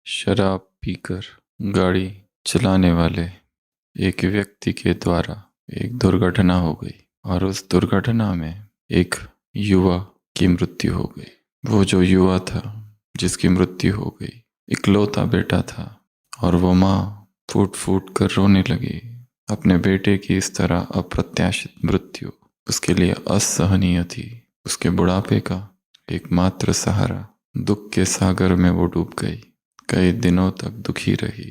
शराब पीकर गाड़ी चलाने वाले एक व्यक्ति के द्वारा एक दुर्घटना हो गई और उस दुर्घटना में एक युवा की मृत्यु हो गई। वो जो युवा था जिसकी मृत्यु हो गई, इकलौता बेटा था और वो माँ फूट फूट कर रोने लगी। अपने बेटे की इस तरह अप्रत्याशित मृत्यु उसके लिए असहनीय थी। उसके बुढ़ापे का एकमात्र सहारा, दुख के सागर में वो डूब गई। कई दिनों तक दुखी रही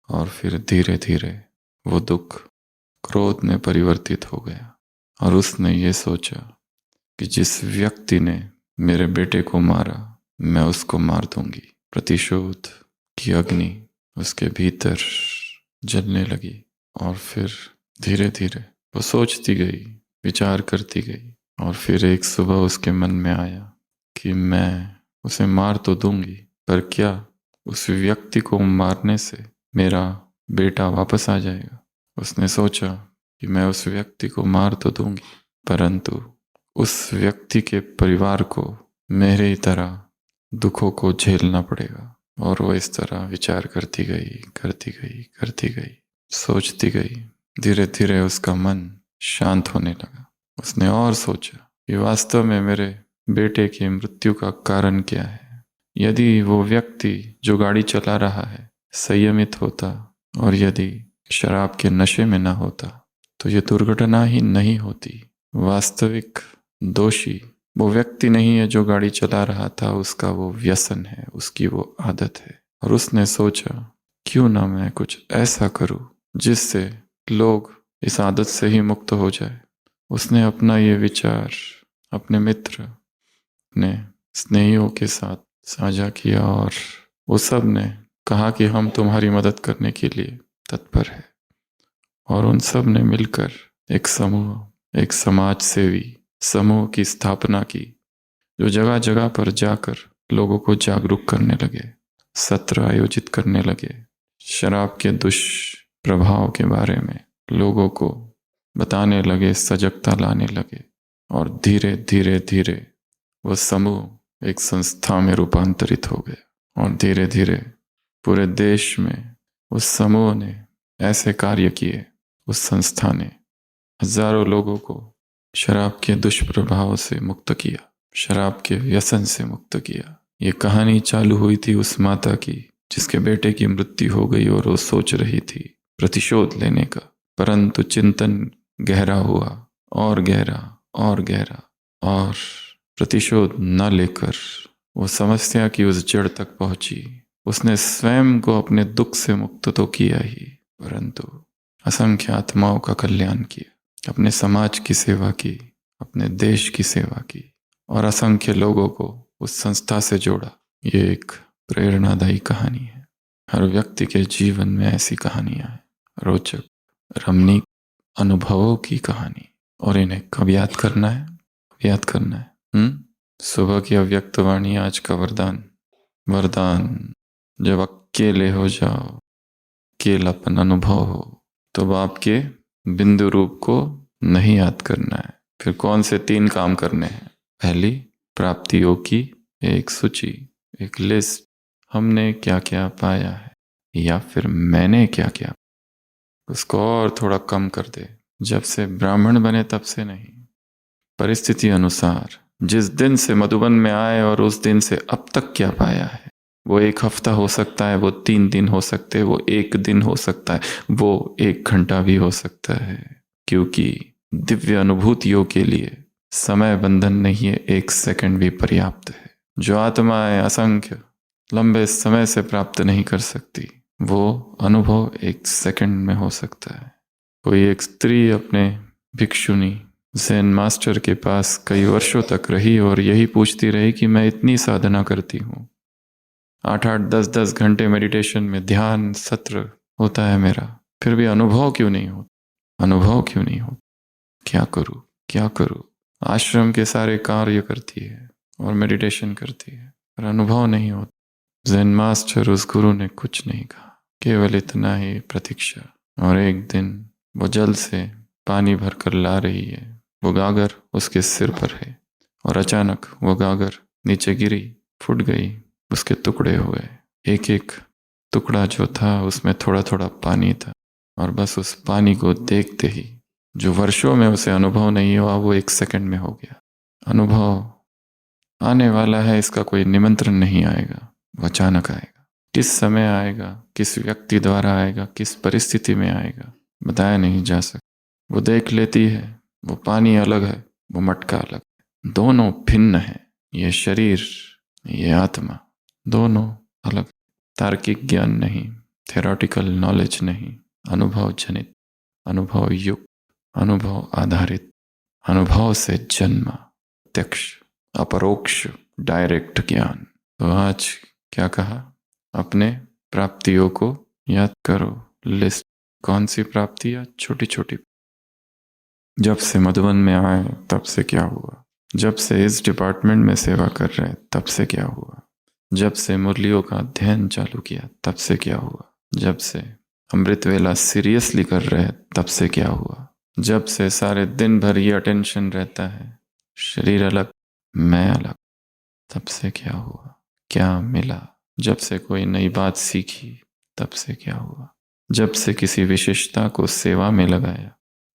और फिर धीरे धीरे वो दुख क्रोध में परिवर्तित हो गया और उसने ये सोचा कि जिस व्यक्ति ने मेरे बेटे को मारा, मैं उसको मार दूंगी। प्रतिशोध की अग्नि उसके भीतर जलने लगी और फिर धीरे धीरे वो सोचती गई, विचार करती गई और फिर एक सुबह उसके मन में आया कि मैं उसे मार तो दूंगी, पर क्या उस व्यक्ति को मारने से मेरा बेटा वापस आ जाएगा। उसने सोचा कि मैं उस व्यक्ति को मार तो दूंगी, परंतु उस व्यक्ति के परिवार को मेरे ही तरह दुखों को झेलना पड़ेगा। और वो इस तरह विचार करती गई, सोचती गई। धीरे धीरे उसका मन शांत होने लगा। उसने और सोचा कि वास्तव में मेरे बेटे की मृत्यु का कारण क्या है। यदि वो व्यक्ति जो गाड़ी चला रहा है संयमित होता और यदि शराब के नशे में न होता तो ये दुर्घटना ही नहीं होती। वास्तविक दोषी वो व्यक्ति नहीं है जो गाड़ी चला रहा था, उसका वो व्यसन है, उसकी वो आदत है। और उसने सोचा क्यों ना मैं कुछ ऐसा करूं जिससे लोग इस आदत से ही मुक्त हो जाए। उसने अपना ये विचार अपने मित्र, अपने स्नेहियों के साथ साझा किया और वो सब ने कहा कि हम तुम्हारी मदद करने के लिए तत्पर है। और उन सब ने मिलकर एक समूह, एक समाज सेवी समूह की स्थापना की, जो जगह जगह पर जाकर लोगों को जागरूक करने लगे, सत्र आयोजित करने लगे, शराब के दुष्प्रभाव के बारे में लोगों को बताने लगे, सजगता लाने लगे। और धीरे धीरे धीरे वो समूह एक संस्था में रूपांतरित हो गया और धीरे धीरे पूरे देश में उस समूह ने ऐसे कार्य किए, उस संस्था ने हजारों लोगों को शराब के दुष्प्रभाव से मुक्त किया, शराब के व्यसन से मुक्त किया। ये कहानी चालू हुई थी उस माता की जिसके बेटे की मृत्यु हो गई और वो सोच रही थी प्रतिशोध लेने का, परंतु चिंतन गहरा हुआ और गहरा और गहरा और प्रतिशोध न लेकर वो समस्या की उस जड़ तक पहुंची। उसने स्वयं को अपने दुख से मुक्त तो किया ही, परंतु असंख्य आत्माओं का कल्याण किया, अपने समाज की सेवा की, अपने देश की सेवा की और असंख्य लोगों को उस संस्था से जोड़ा। ये एक प्रेरणादायी कहानी है। हर व्यक्ति के जीवन में ऐसी कहानियां हैं, रोचक रमणीक अनुभवों की कहानी, और इन्हें कब याद करना है, याद करना है। सुबह की अव्यक्त वाणी आज का वरदान। जब अकेले हो जाओ, अकेलापन अनुभव हो, तो बाप के बिंदु रूप को नहीं याद करना है। फिर कौन से 3 काम करने हैं। पहली, प्राप्तियों की एक सूची, एक लिस्ट। हमने क्या क्या पाया है या फिर मैंने क्या क्या, उसको और थोड़ा कम कर दे। जब से ब्राह्मण बने तब से नहीं, परिस्थिति अनुसार जिस दिन से मधुबन में आए और उस दिन से अब तक क्या पाया है। वो 1 हफ्ता हो सकता है, वो 3 दिन हो सकते हैं, वो 1 दिन हो सकता है, वो 1 घंटा भी हो सकता है, क्योंकि दिव्य अनुभूतियों के लिए समय बंधन नहीं है, 1 सेकंड भी पर्याप्त है। जो आत्माएं असंख्य लंबे समय से प्राप्त नहीं कर सकती, वो अनुभव 1 सेकंड में हो सकता है। कोई एक स्त्री अपने भिक्षुनी ज़ेन मास्टर के पास कई वर्षों तक रही और यही पूछती रही कि मैं इतनी साधना करती हूँ, 8-8, 10-10 घंटे मेडिटेशन में ध्यान सत्र होता है मेरा, फिर भी अनुभव क्यों नहीं हो, अनुभव क्यों नहीं हो, क्या करूँ। आश्रम के सारे कार्य करती है और मेडिटेशन करती है, पर अनुभव नहीं होता। ज़ेन मास्टर, उस गुरु ने कुछ नहीं कहा, केवल इतना ही प्रतीक्षा। और एक दिन वो जल से पानी भरकर ला रही है, वो गागर उसके सिर पर है और अचानक वो गागर नीचे गिरी, फूट गई, उसके टुकड़े हुए। एक एक टुकड़ा जो था उसमें थोड़ा थोड़ा पानी था, और बस उस पानी को देखते ही जो वर्षों में उसे अनुभव नहीं हुआ वो 1 सेकंड में हो गया। अनुभव आने वाला है, इसका कोई निमंत्रण नहीं आएगा, वो अचानक आएगा। किस समय आएगा, किस व्यक्ति द्वारा आएगा, किस परिस्थिति में आएगा, बताया नहीं जा सकता। वो देख लेती है, वो पानी अलग है, वो मटका अलग है, दोनों भिन्न हैं। ये शरीर, ये आत्मा, दोनों अलग। तार्किक ज्ञान नहीं, थेरोटिकल नॉलेज नहीं, अनुभव जनित, अनुभव युक्त, अनुभव आधारित, अनुभव से जन्मा प्रत्यक्ष, अपरोक्ष, डायरेक्ट ज्ञान। तो आज क्या कहा? अपने प्राप्तियों को याद करो। लिस्ट। कौन सी प्राप्तियां? छोटी छोटी। जब से मधुबन में आए तब से क्या हुआ, जब से इस डिपार्टमेंट में सेवा कर रहे तब से क्या हुआ, जब से मुरलियों का अध्ययन चालू किया तब से क्या हुआ, जब से अमृत वेला सीरियसली कर रहे तब से क्या हुआ, जब से सारे दिन भर ये अटेंशन रहता है, शरीर अलग मैं अलग, तब से क्या हुआ, क्या मिला, जब से कोई नई बात सीखी तब से क्या हुआ, जब से किसी विशेषता को सेवा में लगाया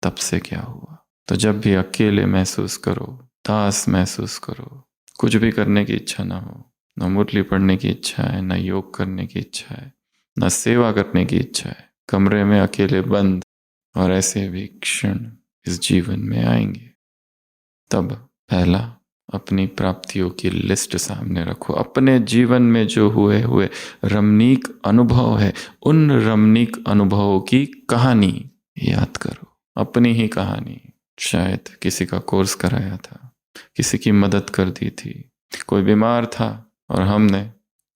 तब से क्या हुआ। तो जब भी अकेले महसूस करो, दास महसूस करो, कुछ भी करने की इच्छा ना हो, न मुरली पढ़ने की इच्छा है, न योग करने की इच्छा है, न सेवा करने की इच्छा है, कमरे में अकेले बंद, और ऐसे भी क्षण इस जीवन में आएंगे, तब पहला अपनी प्राप्तियों की लिस्ट सामने रखो। अपने जीवन में जो हुए हुए रमणीक अनुभव है, उन रमणीक अनुभवों की कहानी याद करो। अपनी ही कहानी। शायद किसी का कोर्स कराया था, किसी की मदद कर दी थी, कोई बीमार था और हमने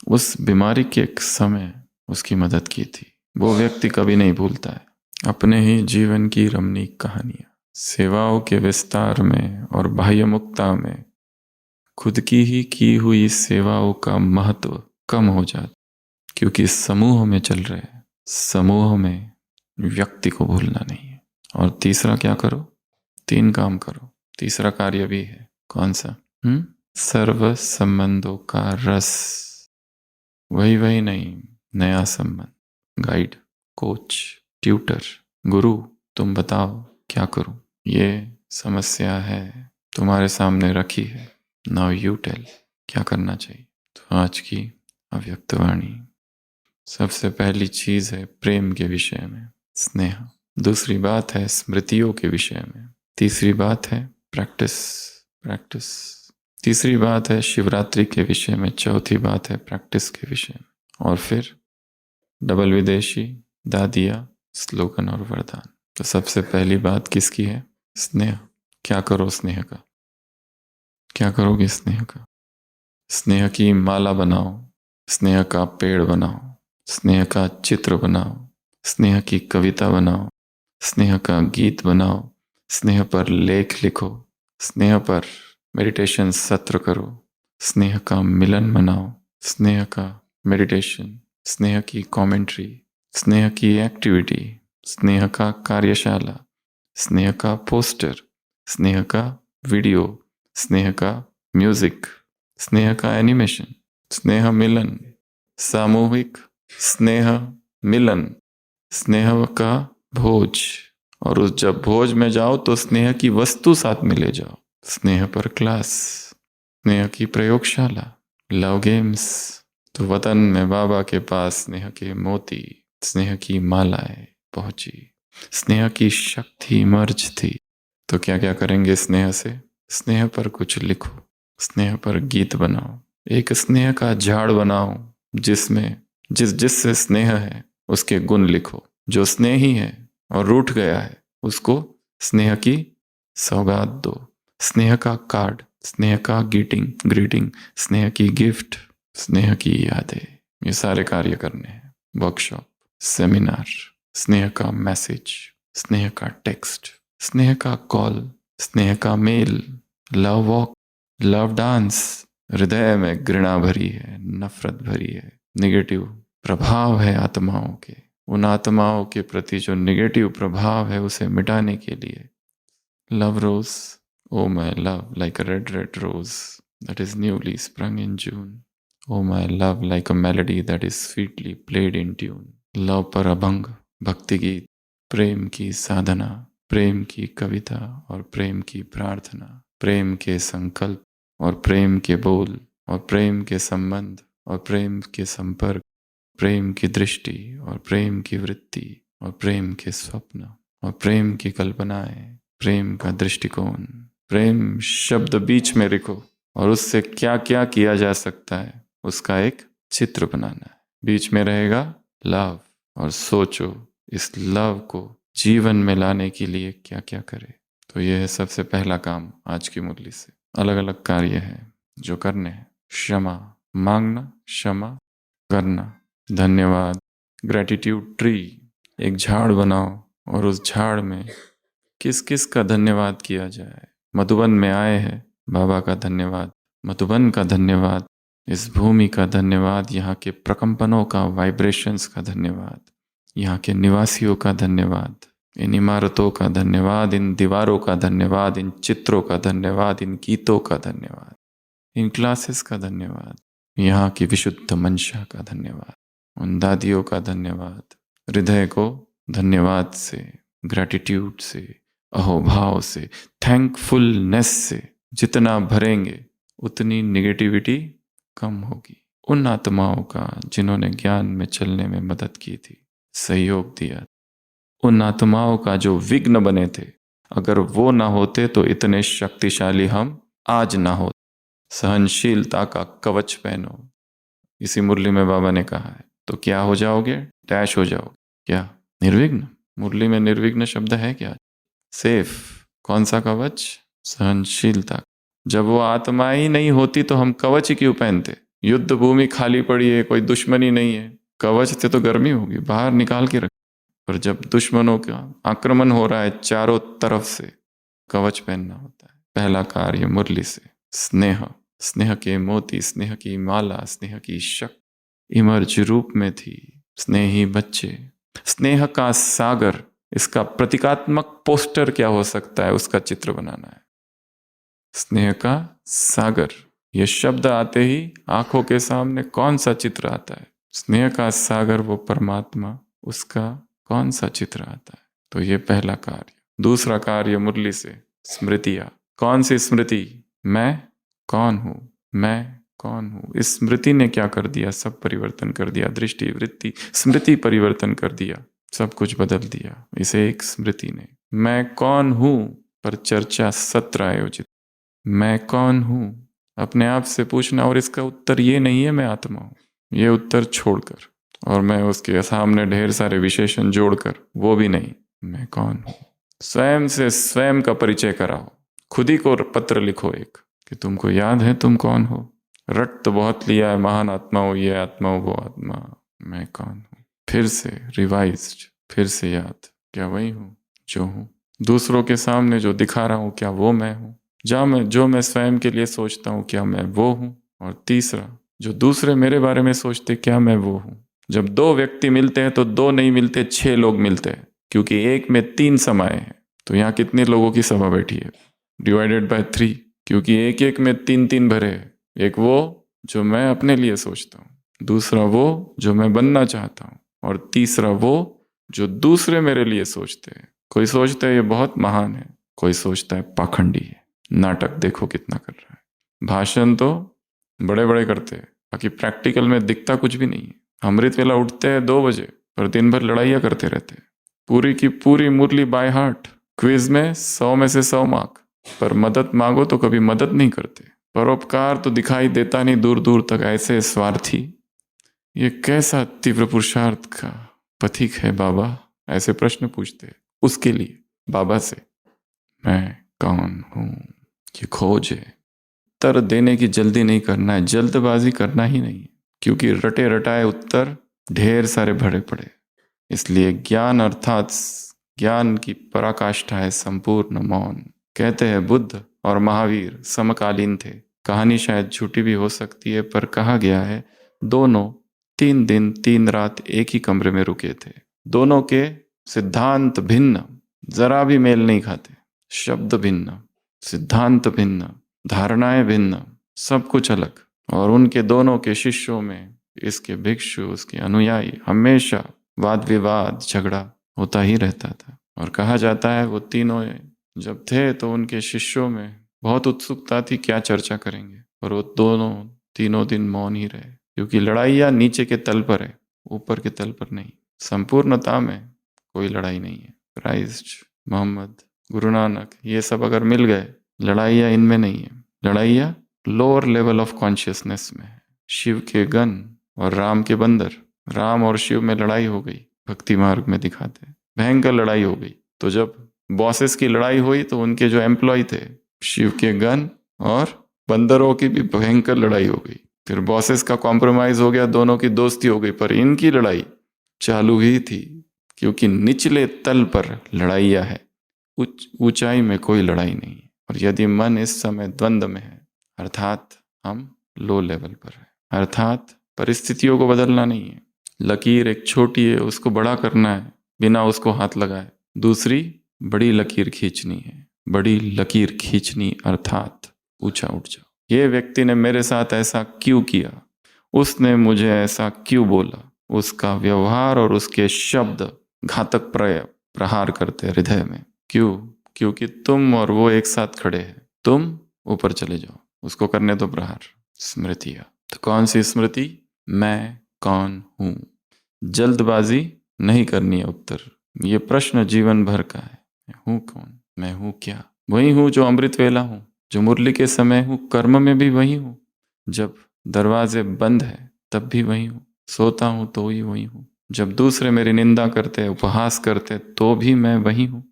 उस बीमारी के समय उसकी मदद की थी। वो व्यक्ति कभी नहीं भूलता है। अपने ही जीवन की रमणीक कहानियां। सेवाओं के विस्तार में और बाह्य मुक्ता में खुद की हुई सेवाओं का महत्व कम हो जाता, क्योंकि समूह में चल रहे हैं। समूह में व्यक्ति को भूलना नहीं है। और तीसरा क्या करो? 3 काम करो। तीसरा कार्य भी है। कौन सा? सर्व संबंधों का रस। वही नहीं, नया संबंध। गाइड, कोच, ट्यूटर, गुरु, तुम बताओ क्या करूं? ये समस्या है, तुम्हारे सामने रखी है। नाउ यू टेल, क्या करना चाहिए? तो आज की अव्यक्त वाणी, सबसे पहली चीज है प्रेम के विषय में स्नेह। दूसरी बात है स्मृतियों के विषय में। तीसरी बात है प्रैक्टिस। तीसरी बात है शिवरात्रि के विषय में। चौथी बात है प्रैक्टिस के विषय में। और फिर डबल विदेशी, दादिया, स्लोगन और वरदान। तो सबसे पहली बात किसकी है? स्नेह। क्या करो स्नेह का? क्या करोगे स्नेह का? स्नेह की माला बनाओ, स्नेह का पेड़ बनाओ, स्नेह का चित्र बनाओ, स्नेह की कविता बनाओ, स्नेह का गीत बनाओ, स्नेह पर लेख लिखो, स्नेह पर मेडिटेशन सत्र करो, स्नेह का मिलन मनाओ, स्नेह का मेडिटेशन, स्नेह की कमेंट्री, स्नेह की एक्टिविटी, स्नेह का कार्यशाला, स्नेह का पोस्टर, स्नेह का वीडियो, स्नेह का म्यूजिक, स्नेह का एनिमेशन, स्नेह मिलन, सामूहिक स्नेह मिलन, स्नेह का भोज। और उस जब भोज में जाओ तो स्नेह की वस्तु साथ में ले जाओ। स्नेह पर क्लास, स्नेह की प्रयोगशाला, लव गेम्स। तो वतन में बाबा के पास स्नेह के मोती, स्नेह की मालाएं पहुंची, स्नेह की शक्ति मर्ज थी। तो क्या क्या करेंगे स्नेह से? स्नेह पर कुछ लिखो, स्नेह पर गीत बनाओ, एक स्नेह का झाड़ बनाओ जिसमें जिससे स्नेह है उसके गुण लिखो। जो स्नेही है और रूठ गया है उसको स्नेह की सौगात दो। स्नेह का कार्ड, स्नेह का ग्रीटिंग, स्नेह की गिफ्ट, स्नेह की यादें। ये सारे कार्य करने हैं। वर्कशॉप, सेमिनार, स्नेह का मैसेज, स्नेह का टेक्स्ट, स्नेह का कॉल, स्नेह का mail, love walk, love dance. हृदय में घृणा भरी है, नफरत भरी है, निगेटिव प्रभाव है आत्माओं के। उन आत्माओं के प्रति जो निगेटिव प्रभाव है उसे मिटाने के लिए love rose, O my love, like a red rose that is newly sprung in June. O my love like a melody that is sweetly played in tune. Love पर अभंग, भक्ति गीत, प्रेम की साधना, प्रेम की कविता और प्रेम की प्रार्थना, प्रेम के संकल्प और प्रेम के बोल और प्रेम के संबंध और प्रेम के संपर्क, प्रेम की दृष्टि और प्रेम की वृत्ति और प्रेम के स्वप्न और प्रेम की कल्पनाएं, प्रेम का दृष्टिकोण। प्रेम शब्द बीच में लिखो और उससे क्या क्या किया जा सकता है उसका एक चित्र बनाना है। बीच में रहेगा लव और सोचो इस लव को जीवन में लाने के लिए क्या क्या करे। तो यह है सबसे पहला काम आज की मुरली से। अलग अलग कार्य हैं जो करने हैं। क्षमा मांगना, क्षमा करना, धन्यवाद, ग्रेटिट्यूड ट्री। एक झाड़ बनाओ और उस झाड़ में किस किस का धन्यवाद किया जाए। मधुबन में आए हैं, बाबा का धन्यवाद, मधुबन का धन्यवाद, इस भूमि का धन्यवाद, यहाँ के प्रकंपनों का, वाइब्रेशंस का धन्यवाद, यहाँ के निवासियों का धन्यवाद, इन इमारतों का धन्यवाद, इन दीवारों का धन्यवाद, इन चित्रों का धन्यवाद, इन गीतों का धन्यवाद, इन क्लासेस का धन्यवाद, यहाँ की विशुद्ध मंशा का धन्यवाद, उन दादियों का धन्यवाद। हृदय को धन्यवाद से, ग्रैटिट्यूड से, अहोभाव से, थैंकफुलनेस से जितना भरेंगे उतनी निगेटिविटी कम होगी। उन आत्माओं का जिन्होंने ज्ञान में चलने में मदद की थी, सहयोग दिया, उन आत्माओं का जो विघ्न बने थे, अगर वो ना होते तो इतने शक्तिशाली हम आज ना होते। सहनशीलता का कवच पहनो, इसी मुरली में बाबा ने कहा है। तो क्या हो जाओगे? डैश हो जाओगे। क्या? निर्विघ्न। मुरली में निर्विघ्न शब्द है क्या? सेफ। कौन सा कवच? सहनशीलता। जब वो आत्मा ही नहीं होती तो हम कवच ही क्यों पहनते? युद्ध भूमि खाली पड़ी है, कोई दुश्मनी नहीं है, कवच से तो गर्मी होगी, बाहर निकाल के रख। पर जब दुश्मनों का आक्रमण हो रहा है चारों तरफ से, कवच पहनना होता है। पहला कार्य मुरली से स्नेह, स्नेह के मोती, स्नेह की माला, स्नेह की शक्ति इमर्ज रूप में थी। स्नेही बच्चे, स्नेह का सागर, इसका प्रतीकात्मक पोस्टर क्या हो सकता है उसका चित्र बनाना है। स्नेह का सागर, यह शब्द आते ही आंखों के सामने कौन सा चित्र आता है? स्नेह का सागर वो परमात्मा, उसका कौन सा चित्र आता है? तो ये पहला कार्य। दूसरा कार्य मुरली से स्मृतियां। कौन सी स्मृति? मैं कौन हूं, मैं कौन हूं। इस स्मृति ने क्या कर दिया? सब परिवर्तन कर दिया। दृष्टि, वृत्ति, स्मृति परिवर्तन कर दिया, सब कुछ बदल दिया इसे एक स्मृति ने। मैं कौन हूं पर चर्चा सत्र आयोजित। मैं कौन हूं अपने आप से पूछना, और इसका उत्तर ये नहीं है मैं आत्मा हूं, ये उत्तर छोड़कर, और मैं उसके सामने ढेर सारे विशेषण जोड़कर, वो भी नहीं। मैं कौन हूं? स्वयं से स्वयं का परिचय कराओ। खुद ही को पत्र लिखो एक, कि तुमको याद है तुम कौन हो। रट तो बहुत लिया है, महान आत्मा हो, ये आत्मा हो, वो आत्मा, मैं कौन हूं? फिर से रिवाइज्ड, फिर से याद, क्या वही हूं जो हूं? दूसरों के सामने जो दिखा रहा हूं, क्या वो मैं हूं? जो मैं स्वयं के लिए सोचता हूं, क्या मैं वो हूं? और तीसरा, जो दूसरे मेरे बारे में सोचते, क्या मैं वो हूं? जब दो व्यक्ति मिलते हैं तो दो नहीं मिलते, 6 लोग मिलते हैं, क्योंकि एक में 3 समाये हैं। तो यहाँ कितने लोगों की सभा बैठी है? डिवाइडेड बाय 3, क्योंकि एक एक में 3 भरे हैं। एक वो जो मैं अपने लिए सोचता हूँ, दूसरा वो जो मैं बनना चाहता हूँ, और तीसरा वो जो दूसरे मेरे लिए सोचते हैं। कोई सोचता है ये बहुत महान है, कोई सोचता है पाखंडी है। नाटक देखो कितना कर रहा है। भाषण तो बड़े बड़े करते हैं, बाकी प्रैक्टिकल में दिखता कुछ भी नहीं है। अमृत वेला उठते हैं 2 बजे, पर दिन भर लड़ाइयाँ करते रहते हैं। पूरी की पूरी मुरली बाय हार्ट। क्विज में 100 में से 100 मार्क, पर मदद मांगो तो कभी मदद नहीं करते। परोपकार तो दिखाई देता नहीं दूर दूर तक। ऐसे स्वार्थी, ये कैसा तीव्र पुरुषार्थ का पथिक है बाबा? ऐसे प्रश्न पूछते हैं उसके लिए बाबा से। मैं कौन हूं, ये खोज है। उत्तर देने की जल्दी नहीं करना है, जल्दबाजी करना ही नहीं, क्योंकि रटे रटाए उत्तर ढेर सारे भरे पड़े। इसलिए ज्ञान अर्थात ज्ञान की पराकाष्ठा है संपूर्ण मौन। कहते हैं बुद्ध और महावीर समकालीन थे। कहानी शायद झूठी भी हो सकती है, पर कहा गया है दोनों 3 दिन 3 रात एक ही कमरे में रुके थे। दोनों के सिद्धांत भिन्न, जरा भी मेल नहीं खाते। शब्द भिन्न, सिद्धांत भिन्न, धारणाएं भिन्न, सब कुछ अलग, और उनके दोनों के शिष्यों में, इसके भिक्षु उसके अनुयायी, हमेशा वाद विवाद झगड़ा होता ही रहता था। और कहा जाता है वो तीनों जब थे तो उनके शिष्यों में बहुत उत्सुकता थी क्या चर्चा करेंगे, और वो दोनों तीनों दिन मौन ही रहे, क्योंकि लड़ाइयाँ नीचे के तल पर है, ऊपर के तल पर नहीं। संपूर्णता में कोई लड़ाई नहीं है। क्राइस्ट, मोहम्मद, गुरु नानक, ये सब अगर मिल गए, लड़ाइयाँ इनमें नहीं है। लड़ाइयाँ लोअर लेवल ऑफ कॉन्शियसनेस में है। शिव के गण और राम के बंदर, राम और शिव में लड़ाई हो गई, भक्ति मार्ग में दिखाते हैं, भयंकर लड़ाई हो गई। तो जब बॉसेस की लड़ाई हुई तो उनके जो एम्प्लॉय थे, शिव के गण और बंदरों की भी भयंकर लड़ाई हो गई। फिर बॉसेस का कॉम्प्रोमाइज हो गया, दोनों की दोस्ती हो गई, पर इनकी लड़ाई चालू ही थी, क्योंकि निचले तल पर लड़ाइयाँ है, ऊंचाई में कोई लड़ाई नहीं है। और यदि मन इस समय द्वंद्व में है, अर्थात हम लो लेवल पर है, अर्थात परिस्थितियों को बदलना नहीं है। लकीर एक छोटी है, उसको बड़ा करना है बिना उसको हाथ लगाए। दूसरी बड़ी लकीर खींचनी है, बड़ी लकीर खींचनी अर्थात ऊंचा उठ जाओ। ये व्यक्ति ने मेरे साथ ऐसा क्यों किया, उसने मुझे ऐसा क्यों बोला, उसका व्यवहार और उसके शब्द घातक प्रहार करते हृदय में। क्यों? क्योंकि तुम और वो एक साथ खड़े हैं। तुम ऊपर चले जाओ, उसको करने दो प्रहार। स्मृतियाँ। तो कौन सी स्मृति? मैं कौन हूँ। जल्दबाजी नहीं करनी है उत्तर। ये प्रश्न जीवन भर का है। मैं हूँ कौन, मैं हूँ क्या? वही हूँ जो अमृत वेला हूँ, जो मुरली के समय हूँ, कर्म में भी वही हूँ, जब दरवाजे बंद है तब भी वही हूँ, सोता हूँ तो ही वही हूँ, जब दूसरे मेरी निंदा करते उपहास करते तो भी मैं वही हूँ,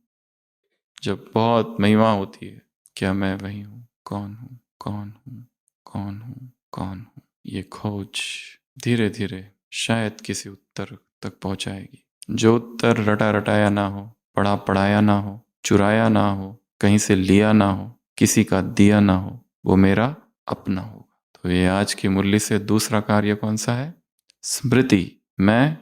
जब बहुत महिमा होती है क्या मैं वही हूँ? कौन हूँ, कौन हूँ, कौन हूँ, कौन हूँ? ये खोज धीरे धीरे शायद किसी उत्तर तक पहुंचाएगी। जो उत्तर रटा रटाया ना हो, पढ़ा पढ़ाया ना हो, चुराया ना हो, कहीं से लिया ना हो, किसी का दिया ना हो, वो मेरा अपना होगा। तो ये आज की मुरली से दूसरा कार्य कौन सा है? स्मृति। मैं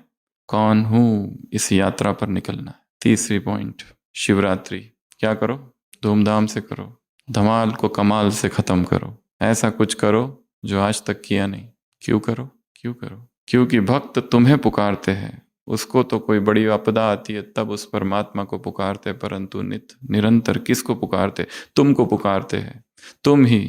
कौन हूँ, इस यात्रा पर निकलना है। तीसरी पॉइंट, शिवरात्रि। क्या करो? धूमधाम से करो, धमाल को कमाल से खत्म करो। ऐसा कुछ करो जो आज तक किया नहीं। क्यों करो? क्यों करो? क्योंकि भक्त तुम्हें पुकारते हैं। उसको तो कोई बड़ी आपदा आती है तब उस परमात्मा को पुकारते, परंतु निरंतर किसको पुकारते? तुमको पुकारते हैं। तुम ही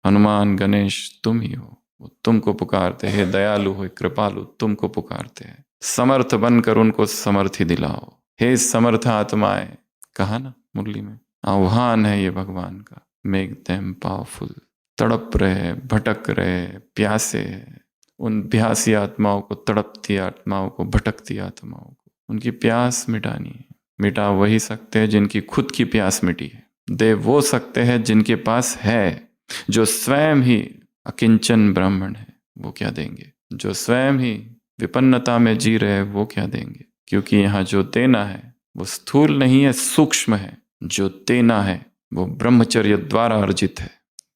हनुमान गणेश तुम ही हो, वो तुमको पुकारते हैं। दयालु हो कृपालु तुमको पुकारते हैं। समर्थ बनकर उनको समर्थी दिलाओ। हे समर्थ आत्माएं, कहा ना मुरली में, आह्वान है ये भगवान का। Make them powerful. तड़प रहे, भटक रहे, प्यासे है, उन प्यासी आत्माओं को, तड़पती आत्माओं को, भटकती आत्माओं को उनकी प्यास मिटानी है। मिटा वही सकते हैं जिनकी खुद की प्यास मिटी है। दे वो सकते हैं जिनके पास है। जो स्वयं ही अकिंचन ब्राह्मण है वो क्या देंगे? जो स्वयं ही विपन्नता में जी रहे हैं वो क्या देंगे? क्योंकि यहाँ जो देना है वो स्थूल नहीं है, सूक्ष्म है। जो देना है वो ब्रह्मचर्य द्वारा अर्जित है।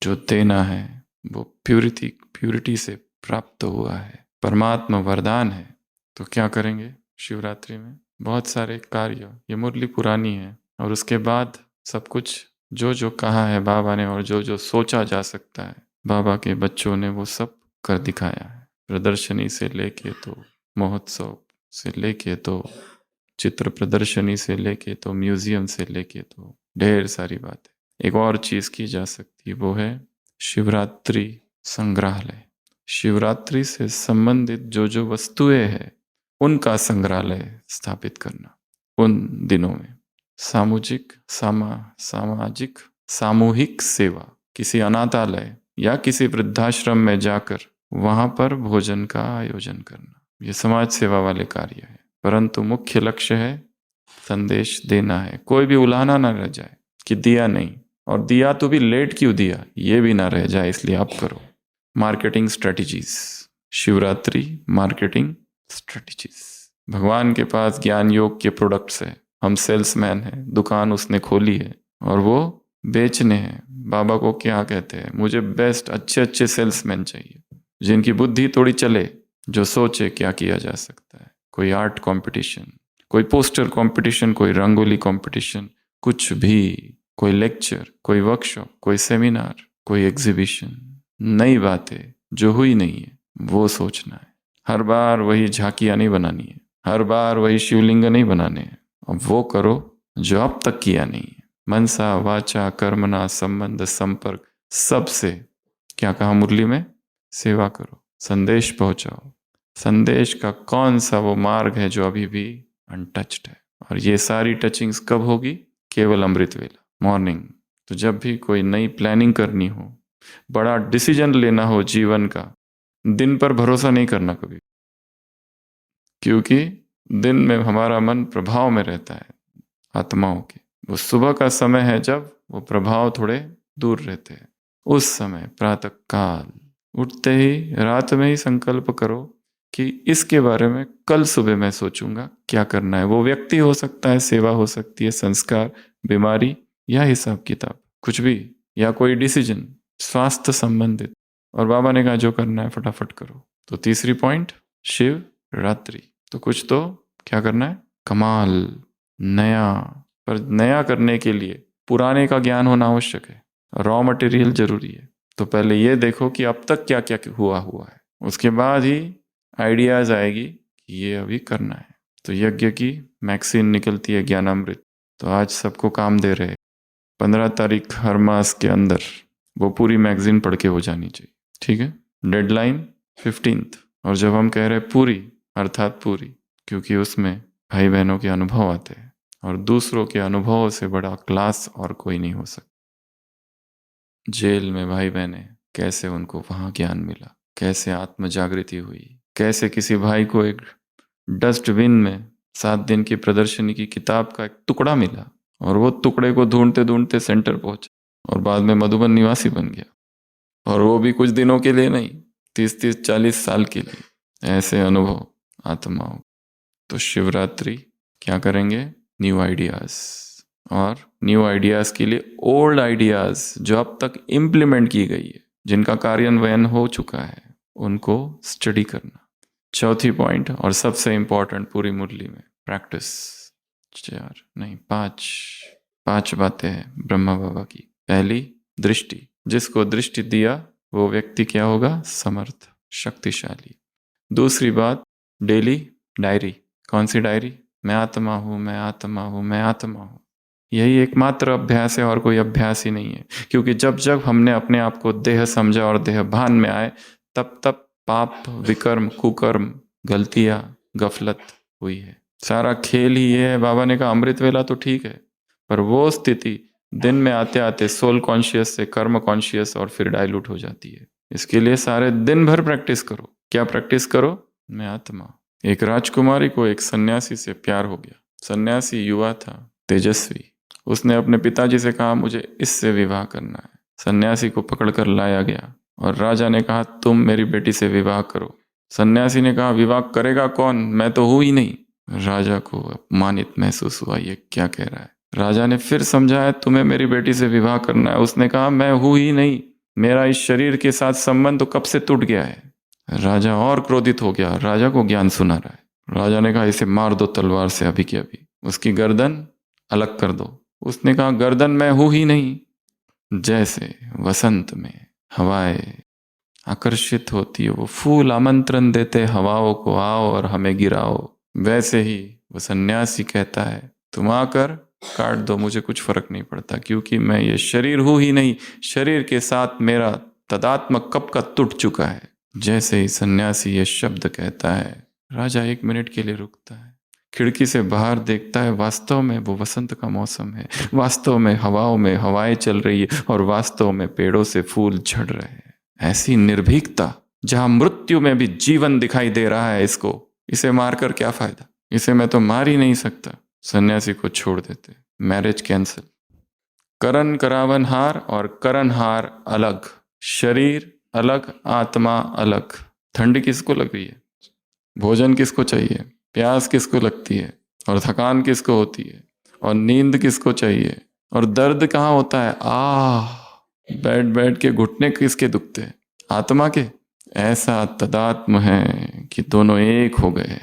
जो देना है वो प्यूरिटी से प्राप्त हुआ है, परमात्मा वरदान है। तो क्या करेंगे शिवरात्रि में? बहुत सारे कार्य। ये मुरली पुरानी है और उसके बाद सब कुछ जो जो कहा है बाबा ने और जो जो सोचा जा सकता है बाबा के बच्चों ने वो सब कर दिखाया है। प्रदर्शनी से लेके तो महोत्सव से लेके तो चित्र प्रदर्शनी से लेके तो म्यूजियम से लेके तो ढेर सारी बातें। एक और चीज की जा सकती है, वो है शिवरात्रि संग्रहालय। शिवरात्रि से संबंधित जो जो वस्तुएं हैं उनका संग्रहालय स्थापित करना। उन दिनों में सामाजिक सामूहिक सेवा, किसी अनाथालय या किसी वृद्धाश्रम में जाकर वहां पर भोजन का आयोजन करना, ये समाज सेवा वाले कार्य है। परंतु मुख्य लक्ष्य है संदेश देना है। कोई भी उलाहना ना रह जाए कि दिया नहीं, और दिया तो भी लेट क्यों दिया, ये भी ना रह जाए, इसलिए आप करो। Marketing strategies, Shivratri marketing strategies. भगवान के पास ज्ञान योग के प्रोडक्ट्स है, हम सेल्समैन हैं, दुकान उसने खोली है और वो बेचने हैं। बाबा को क्या कहते हैं? मुझे बेस्ट अच्छे अच्छे सेल्समैन चाहिए, जिनकी बुद्धि थोड़ी चले, जो सोचे क्या किया जा सकता है। कोई आर्ट कंपटीशन, कोई पोस्टर कंपटीशन, कोई रंगोली कंपटीशन, कुछ भी, कोई लेक्चर, कोई वर्कशॉप, कोई सेमिनार, कोई एग्जीबिशन, नई बातें जो हुई नहीं है वो सोचना है। हर बार वही झांकियाँ नहीं बनानी है, हर बार वही शिवलिंग नहीं बनाने हैं। अब वो करो जो अब तक किया नहीं है। मनसा वाचा कर्मणा संबंध संपर्क सबसे, क्या कहा मुरली में, सेवा करो, संदेश पहुंचाओ। संदेश का कौन सा वो मार्ग है जो अभी भी अनटच्ड है? और ये सारी टचिंग्स कब होगी? केवल अमृत वेला, मॉर्निंग। तो जब भी कोई नई प्लानिंग करनी हो, बड़ा डिसीजन लेना हो जीवन का, दिन पर भरोसा नहीं करना कभी, क्योंकि दिन में हमारा मन प्रभाव में रहता है आत्माओं के। वो सुबह का समय है जब वो प्रभाव थोड़े दूर रहते हैं। उस समय प्रातः काल उठते ही, रात में ही संकल्प करो कि इसके बारे में कल सुबह मैं सोचूंगा क्या करना है। वो व्यक्ति हो सकता है, सेवा हो सकती है, संस्कार, बीमारी या हिसाब किताब, कुछ भी, या कोई डिसीजन स्वास्थ्य संबंधित। और बाबा ने कहा जो करना है फटाफट करो। तो तीसरी पॉइंट, शिव रात्रि। तो कुछ तो क्या करना है, कमाल, नया। पर नया करने के लिए पुराने का ज्ञान होना आवश्यक है, रॉ मटेरियल जरूरी है। तो पहले ये देखो कि अब तक क्या क्या हुआ है, उसके बाद ही आइडियाज आएगी कि ये अभी करना है। तो यज्ञ की मैगजीन निकलती है ज्ञानामृत, तो आज सबको काम दे रहे 15 तारीख हर मास के अंदर वो पूरी मैगजीन पढ़ के हो जानी चाहिए, ठीक है। Deadline 15th। और जब हम कह रहे पूरी, अर्थात पूरी, क्योंकि उसमें भाई बहनों के अनुभव आते हैं, और दूसरों के अनुभवों से बड़ा क्लास और कोई नहीं हो सकता। जेल में भाई बहने, कैसे उनको वहाँ ज्ञान मिला, कैसे आत्म जागृति हुई, कैसे किसी भाई को एक डस्टबिन में 7 दिन की प्रदर्शनी की किताब का एक टुकड़ा मिला, और वो टुकड़े को ढूंढते ढूंढते सेंटर पहुंचा, और बाद में मधुबन निवासी बन गया। और वो भी कुछ दिनों के लिए नहीं, 30-40 साल के लिए। ऐसे अनुभव आत्माओं। तो शिवरात्रि क्या करेंगे, न्यू आइडियाज। और न्यू आइडियाज के लिए ओल्ड आइडियाज जो अब तक इम्प्लीमेंट की गई है, जिनका कार्यान्वयन हो चुका है, उनको स्टडी करना। चौथी पॉइंट और सबसे इंपॉर्टेंट पूरी मुरली में, प्रैक्टिस। 5 बातें हैं ब्रह्मा बाबा की। पहली, दृष्टि। जिसको दृष्टि दिया वो व्यक्ति क्या होगा, समर्थ, शक्तिशाली। दूसरी बात, डेली डायरी। कौन सी डायरी, मैं आत्मा हूँ, मैं आत्मा हूँ, मैं आत्मा हूँ। यही एकमात्र अभ्यास है, और कोई अभ्यास ही नहीं है। क्योंकि जब जब हमने अपने आप को देह समझा और देह भान में आए, तब तब पाप, विकर्म, कुकर्म, गलतियां, गफलत हुई है। सारा खेल ही ये है। बाबा ने कहा अमृत वेला तो ठीक है, पर वो स्थिति दिन में आते आते सोल कॉन्शियस से कर्म कॉन्शियस और फिर डाइल्यूट हो जाती है। इसके लिए सारे दिन भर प्रैक्टिस करो। क्या प्रैक्टिस करो, मैं आत्मा। एक राजकुमारी को एक सन्यासी से प्यार हो गया। सन्यासी युवा था, तेजस्वी। उसने अपने पिताजी से कहा मुझे इससे विवाह करना है। सन्यासी को पकड़कर लाया गया और राजा ने कहा तुम मेरी बेटी से विवाह करो। सन्यासी ने कहा विवाह करेगा कौन, मैं तो हूं ही नहीं। राजा को अपमानित महसूस हुआ, ये क्या कह रहा है। राजा ने फिर समझाया तुम्हें मेरी बेटी से विवाह करना है। उसने कहा मैं हूं ही नहीं, मेरा इस शरीर के साथ संबंध तो कब से टूट गया है। राजा और क्रोधित हो गया, राजा को ज्ञान सुना रहा है। राजा ने कहा इसे मार दो तलवार से अभी के अभी, उसकी गर्दन अलग कर दो। उसने कहा गर्दन मैं हूं ही नहीं। जैसे वसंत में हवाएं आकर्षित होती है, वो फूल आमंत्रण देते हवाओं को आओ और हमें गिराओ, वैसे ही वो सन्यासी कहता है तुम आकर काट दो, मुझे कुछ फर्क नहीं पड़ता, क्योंकि मैं ये शरीर हूं ही नहीं। शरीर के साथ मेरा तदात्म कब का टूट चुका है। जैसे ही सन्यासी ये शब्द कहता है, राजा 1 मिनट के लिए रुकता है, खिड़की से बाहर देखता है। वास्तव में वो वसंत का मौसम है, वास्तव में हवाओं में हवाएं चल रही है, और वास्तव में पेड़ों से फूल झड़ रहे हैं। ऐसी निर्भीकता, जहां मृत्यु में भी जीवन दिखाई दे रहा है, इसको, इसे मारकर क्या फायदा, इसे मैं तो मार ही नहीं सकता। सन्यासी को छोड़ देते, मैरिज कैंसिल। करण करावन हार और करण हार अलग, शरीर अलग, आत्मा अलग। ठंड किसको लग रही है, भोजन किसको चाहिए, प्यास किसको लगती है, और थकान किसको होती है, और नींद किसको चाहिए, और दर्द कहाँ होता है, बैठ बैठ के घुटने किसके दुखते हैं, आत्मा के। ऐसा तदात्म है कि दोनों एक हो गए।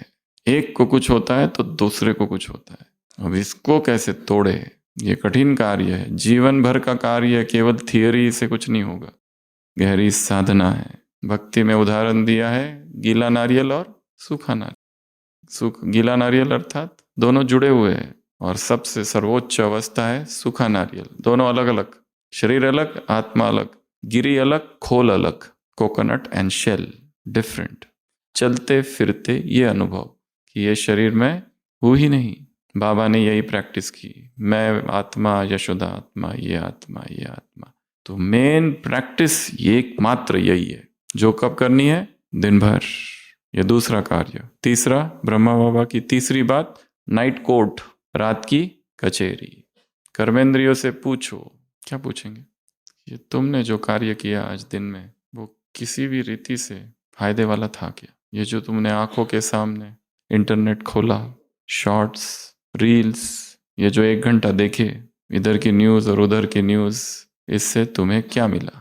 एक को कुछ होता है तो दूसरे को कुछ होता है। अब इसको कैसे तोड़े, ये कठिन कार्य है, जीवन भर का कार्य है। केवल थियरी से कुछ नहीं होगा, गहरी साधना है। भक्ति में उदाहरण दिया है गीला नारियल और सूखा नारियल। गीला नारियल अर्थात दोनों जुड़े हुए हैं, और सबसे सर्वोच्च अवस्था है सूखा नारियल। दोनों अलग अलग, शरीर अलग, आत्मा अलग, गिरी अलग, खोल अलग, कोकोनट एंड शेल डिफरेंट। चलते फिरते ये अनुभव कि ये शरीर में हूँ ही नहीं। बाबा ने यही प्रैक्टिस की, मैं आत्मा, यशोदा आत्मा, ये आत्मा, ये आत्मा। तो मेन प्रैक्टिस ये एकमात्र यही है, जो कब करनी है? दिन भर। ये दूसरा कार्य। तीसरा, ब्रह्मा बाबा की तीसरी बात, नाइट कोर्ट, रात की कचेरी। कर्मेंद्रियों से पूछो। क्या पूछेंगे? ये तुमने जो कार्य किया आज दिन में, वो किसी भी रीति से फायदे वाला था क्या? ये जो तुमने आंखों के सामने इंटरनेट खोला, शॉर्ट्स, रील्स, ये जो 1 घंटा देखे, इधर की न्यूज़ और उधर की न्यूज़, इससे तुम्हें क्या मिला?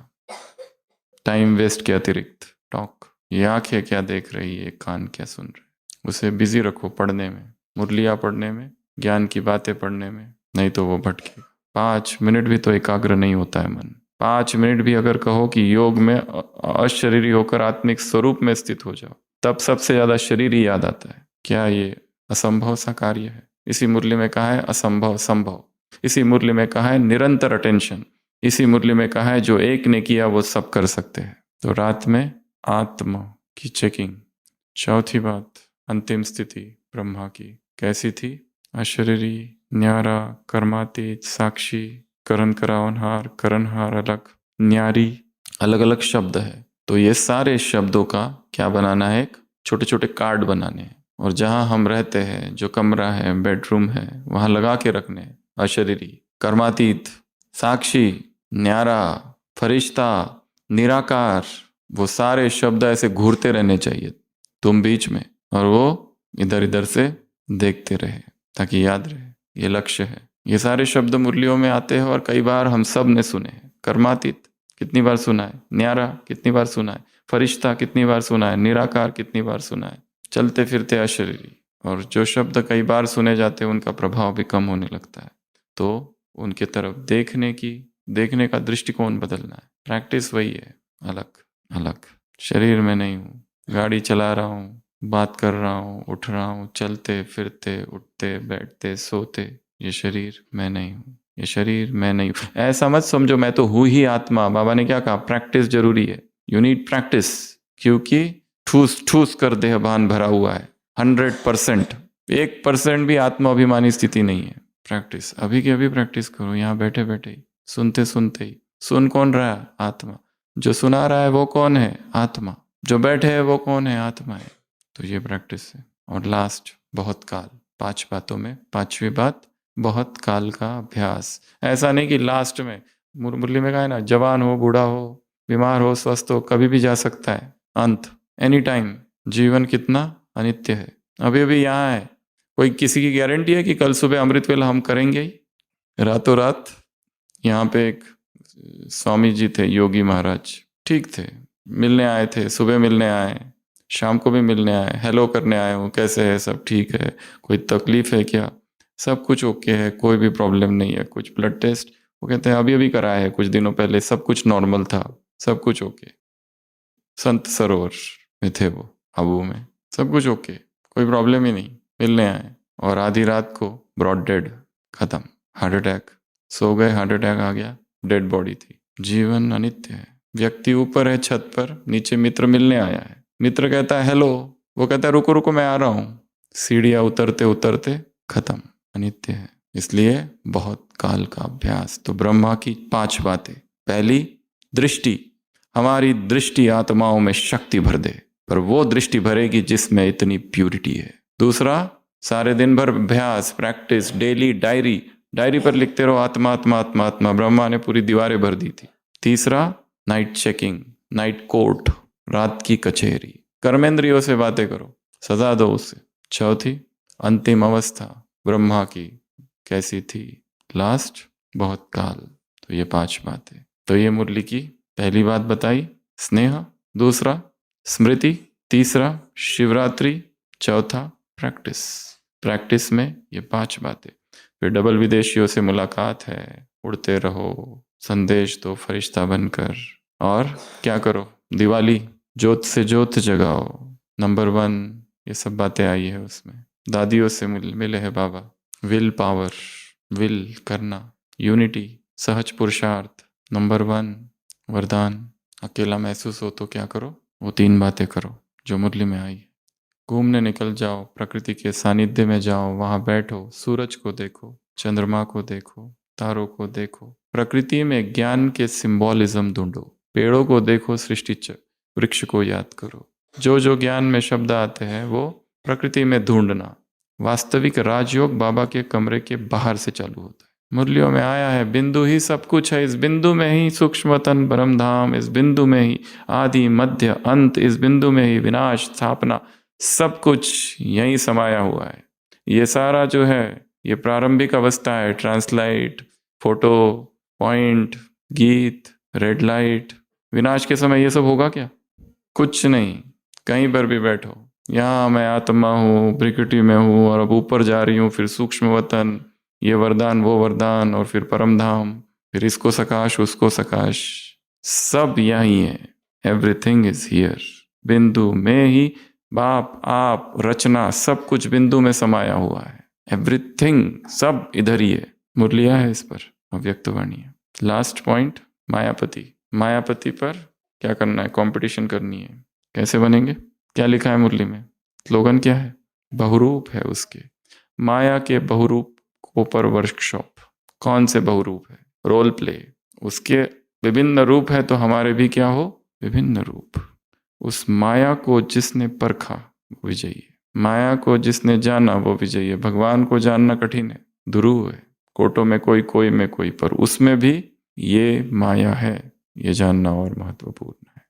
टाइम वेस्ट के अतिरिक्त टॉक। ये आंखें क्या देख रही है, कान क्या सुन रहे? उसे बिजी रखो पढ़ने में, मुरलियाँ पढ़ने में, ज्ञान की बातें पढ़ने में, नहीं तो वो भटके। 5 मिनट भी तो एकाग्र नहीं होता है मन। 5 मिनट भी अगर कहो कि योग में अशरीरी होकर आत्मिक स्वरूप में स्थित हो जाओ, तब सबसे ज्यादा शरीर ही याद आता है। क्या ये असंभव सा कार्य है? इसी मुरली में कहा है असंभव संभव। इसी मुरली में कहा है निरंतर अटेंशन। इसी मुरली में कहा है जो एक ने किया वो सब कर सकते हैं। तो रात में आत्मा की चेकिंग। चौथी बात, अंतिम स्थिति ब्रह्मा की कैसी थी? अशरीरी, न्यारा, कर्मातीत, साक्षी, करण करावनहार, करणहार अलग, न्यारी अलग अलग शब्द है। तो ये सारे शब्दों का क्या बनाना है? एक छोटे छोटे कार्ड बनाने हैं, और जहां हम रहते हैं, जो कमरा है, बेडरूम है, वहां लगा के रखने हैं। अशरीरी, कर्मातीत, साक्षी, न्यारा, फरिश्ता, निराकार, वो सारे शब्द ऐसे घूरते रहने चाहिए तुम बीच में, और वो इधर इधर से देखते रहे ताकि याद रहे। ये लक्ष्य है। ये सारे शब्द मुरलियों में आते हैं और कई बार हम सब ने सुने हैं। कर्मातीत कितनी बार सुना है? न्यारा कितनी बार सुना है? फरिश्ता कितनी बार सुना है? निराकार कितनी बार सुना है? चलते फिरते अशरीरी। और जो शब्द कई बार सुने जाते हैं उनका प्रभाव भी कम होने लगता है। तो उनके तरफ देखने का दृष्टिकोण बदलना है। प्रैक्टिस वही है, अलग अलग। शरीर में नहीं हूँ, गाड़ी चला रहा हूँ, बात कर रहा हूँ, उठ रहा हूँ, चलते फिरते, उठते बैठते सोते, ये शरीर मैं नहीं हूँ, ये शरीर मैं नहीं हूँ। ऐसा मत समझो मैं तो हूँ ही आत्मा। बाबा ने क्या कहा? प्रैक्टिस जरूरी है। यू नीड प्रैक्टिस, क्योंकि ठूस ठूस कर देह भान भरा हुआ है। 100%, 1% भी आत्माभिमानी स्थिति नहीं है। प्रैक्टिस अभी की अभी प्रैक्टिस करो, यहाँ बैठे बैठे ही, सुनते सुनते ही। सुन कौन रहा है? आत्मा। जो सुना रहा है वो कौन है? आत्मा। जो बैठे है वो कौन है? आत्मा है। तो ये प्रैक्टिस है। और लास्ट, बहुत काल। 5 बातों में 5वीं बात, बहुत काल का अभ्यास। ऐसा नहीं कि लास्ट में, मुरली में कहा है ना, जवान हो, बूढ़ा हो, बीमार हो, स्वस्थ हो, कभी भी जा सकता है। अंत एनी टाइम। जीवन कितना अनित्य है। अभी अभी यहाँ है, कोई किसी की गारंटी है कि कल सुबह अमृत वेला हम करेंगे ही? रातों रात। यहाँ पे एक स्वामी जी थे, योगी महाराज, ठीक थे, मिलने आए थे, सुबह मिलने आए, शाम को भी मिलने आए, हेलो करने आए हूँ, कैसे है, सब ठीक है, कोई तकलीफ है क्या? सब कुछ ओके है, कोई भी प्रॉब्लम नहीं है। कुछ ब्लड टेस्ट, वो कहते हैं अभी अभी कराया है, कुछ दिनों पहले, सब कुछ नॉर्मल था, सब कुछ ओके। संत सरोवर में थे वो, आबू में, सब कुछ ओके, कोई प्रॉब्लम ही नहीं। मिलने आए और आधी रात को ब्रॉड डेड, खत्म, हार्ट अटैक। सो गए, हार्ट अटैक आ गया, डेड बॉडी थी। जीवन अनित्य है। व्यक्ति ऊपर है छत पर, नीचे मित्र मिलने आया है। मित्र कहता है हेलो, वो कहता है रुको रुको मैं आ रहा हूँ। सीढ़ियाँ उतरते उतरते खत्म, अनित्य है। इसलिए बहुत काल का अभ्यास। तो ब्रह्मा की 5 बातें। पहली, दृष्टि। हमारी दृष्टि आत्माओं में शक्ति भर दे, पर वो दृष्टि भरेगी जिसमें इतनी प्यूरिटी है। दूसरा, सारे दिन भर अभ्यास, प्रैक्टिस, डेली डायरी पर लिखते रहो आत्मा आत्मा आत्मा आत्मा। ब्रह्मा ने पूरी दीवारें भर दी थी। तीसरा, नाइट चेकिंग, नाइट कोर्ट, रात की कचहरी। कर्मेंद्रियों से बातें करो, सजा दो उसे। चौथी, अंतिम अवस्था ब्रह्मा की कैसी थी? लास्ट, बहुत काल। तो ये 5 बातें। तो ये मुरली की पहली बात बताई, स्नेह। दूसरा, स्मृति। तीसरा, शिवरात्रि। चौथा, प्रैक्टिस में ये 5 बातें। फिर डबल विदेशियों से मुलाकात है, उड़ते रहो, संदेश दो फरिश्ता बनकर। और क्या करो? दिवाली ज्योत से ज्योत जगाओ, नंबर 1, ये सब बातें आई है उसमें। दादियों से मिले है बाबा। विल पावर, विल करना, यूनिटी, सहज पुरुषार्थ, नंबर 1 वरदान। अकेला महसूस हो तो क्या करो? वो 3 बातें करो जो मुरली में आई। घूमने निकल जाओ, प्रकृति के सानिध्य में जाओ, वहां बैठो, सूरज को देखो, चंद्रमा को देखो, तारों को देखो, प्रकृति में ज्ञान के सिंबॉलिज्म ढूंढो, पेड़ों को देखो, सृष्टि वृक्ष को याद करो। जो जो ज्ञान में शब्द आते हैं वो प्रकृति में ढूंढना। वास्तविक राजयोग बाबा के कमरे के बाहर से चालू होता है। मुरलियों में आया है, बिंदु ही सब कुछ है, इस बिंदु में ही सूक्ष्मतन परम धाम, इस बिंदु में ही आदि मध्य अंत, इस बिंदु में ही विनाश स्थापना, सब कुछ यहीं समाया हुआ है। ये सारा जो है ये प्रारंभिक अवस्था है। ट्रांसलाइट, फोटो, पॉइंट, गीत, रेड लाइट। विनाश के समय ये सब होगा क्या? कुछ नहीं। कहीं पर भी बैठो, यहाँ मैं आत्मा हूँ, प्रकृति में हूँ, और अब ऊपर जा रही हूँ, फिर सूक्ष्म वतन, ये वरदान वो वरदान, और फिर परम धाम, फिर इसको सकाश उसको सकाश, सब यही है। Everything is here. बिंदु में ही बाप आप रचना सब कुछ बिंदु में समाया हुआ है। एवरीथिंग सब इधर ही है। मुरलिया है इस पर, अव्यक्तवाणी है। लास्ट पॉइंट, मायापति। मायापति पर क्या करना है? कंपटीशन करनी है। कैसे बनेंगे? क्या लिखा है मुरली में? स्लोगन क्या है? बहुरूप है उसके, माया के बहुरूप पर वर्कशॉप। कौन से बहुरूप है? Role play. उसके विभिन्न रूप है तो हमारे भी क्या हो? विभिन्न रूप। उस माया को जिसने परखा वो विजयी है। माया को जिसने जाना वो विजयी है। भगवान को जानना कठिन है, ध्रुव है, कोटों में कोई में कोई, पर उसमें भी ये माया है, ये जानना और महत्वपूर्ण है।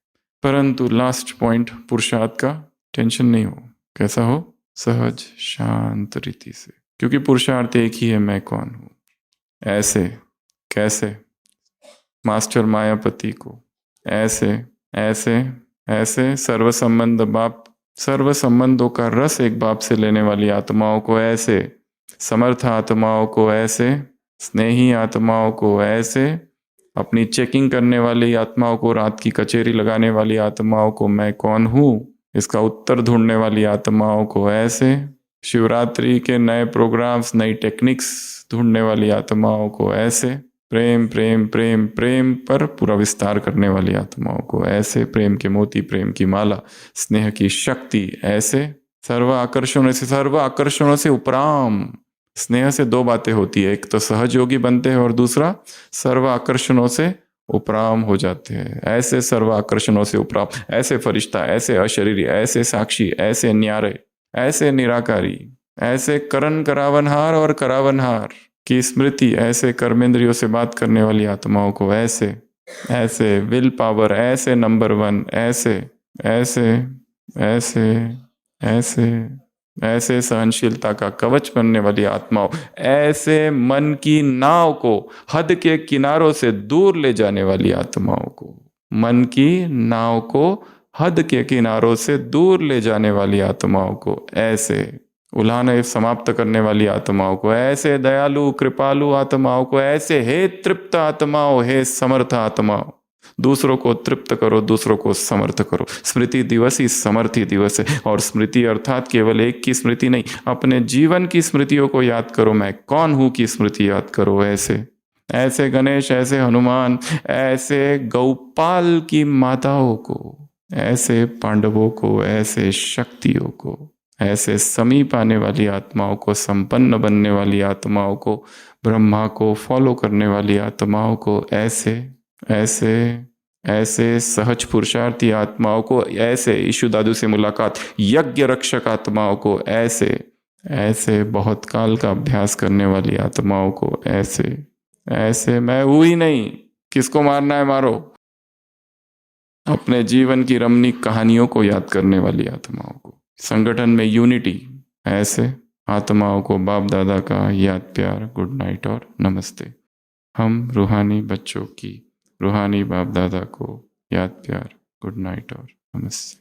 परंतु लास्ट पॉइंट, पुरुषार्थ का टेंशन नहीं हो। कैसा हो? सहज शांत रीति से, क्योंकि पुरुषार्थ एक ही है, मैं कौन हूं। ऐसे कैसे? मास्टर मायापति को ऐसे ऐसे ऐसे सर्व संबंध बाप, सर्व संबंधों का रस एक बाप से लेने वाली आत्माओं को ऐसे, समर्थ आत्माओं को ऐसे, स्नेही आत्माओं को ऐसे, अपनी चेकिंग करने वाली आत्माओं को, रात की कचेरी लगाने वाली आत्माओं को, मैं कौन हूँ इसका उत्तर ढूंढने वाली आत्माओं को ऐसे, शिवरात्रि के नए प्रोग्राम्स, नई टेक्निक्स ढूंढने वाली आत्माओं को ऐसे, प्रेम प्रेम प्रेम प्रेम पर पूरा विस्तार करने वाली आत्माओं को ऐसे, प्रेम के मोती, प्रेम की माला, स्नेह की शक्ति ऐसे, सर्व आकर्षणों से उपराम। स्नेह से 2 बातें होती है, एक तो सहयोगी बनते हैं और दूसरा सर्व आकर्षणों से उपराम हो जाते हैं। ऐसे सर्व आकर्षणों से उपराम, ऐसे फरिश्ता, ऐसे अशरीरी, ऐसे साक्षी, ऐसे न्यारे, ऐसे निराकारी, ऐसे करण करावनहार और करावनहार की स्मृति, ऐसे कर्मेंद्रियों से बात करने वाली आत्माओं को ऐसे, ऐसे विल पावर, ऐसे नंबर 1, ऐसे ऐसे ऐसे ऐसे ऐसे सहनशीलता का कवच बनने वाली आत्माओं, ऐसे मन की नाव को हद के किनारों से दूर ले जाने वाली आत्माओं को, मन की नाव को हद के किनारों से दूर ले जाने वाली आत्माओं को ऐसे, उल्हाने समाप्त करने वाली आत्माओं को ऐसे, दयालु कृपालु आत्माओं को ऐसे, हे तृप्त आत्माओं, हे समर्थ आत्माओं, दूसरों को तृप्त करो, दूसरों को समर्थ करो। स्मृति दिवस ही समर्थी दिवस है। और स्मृति अर्थात केवल एक की स्मृति नहीं, अपने जीवन की स्मृतियों को याद करो। मैं कौन हूं की स्मृति याद करो। ऐसे ऐसे गणेश, ऐसे हनुमान, ऐसे गौपाल की माताओं को, ऐसे पांडवों को, ऐसे शक्तियों को, ऐसे समीप आने वाली आत्माओं को, संपन्न बनने वाली आत्माओं को, ब्रह्मा को फॉलो करने वाली आत्माओं को, ऐसे ऐसे ऐसे सहज पुरुषार्थी आत्माओं को, ऐसे ईशु दादू से मुलाकात, यज्ञ रक्षक आत्माओं को, ऐसे ऐसे बहुत काल का अभ्यास करने वाली आत्माओं को, ऐसे ऐसे मैं हूं ही नहीं, किसको मारना है मारो, अपने जीवन की रमणीक कहानियों को याद करने वाली आत्माओं को, संगठन में यूनिटी, ऐसे आत्माओं को बाप दादा का याद प्यार, गुड नाइट और नमस्ते। हम रूहानी बच्चों की, रूहानी बाप दादा को याद प्यार, गुड नाइट और नमस्ते।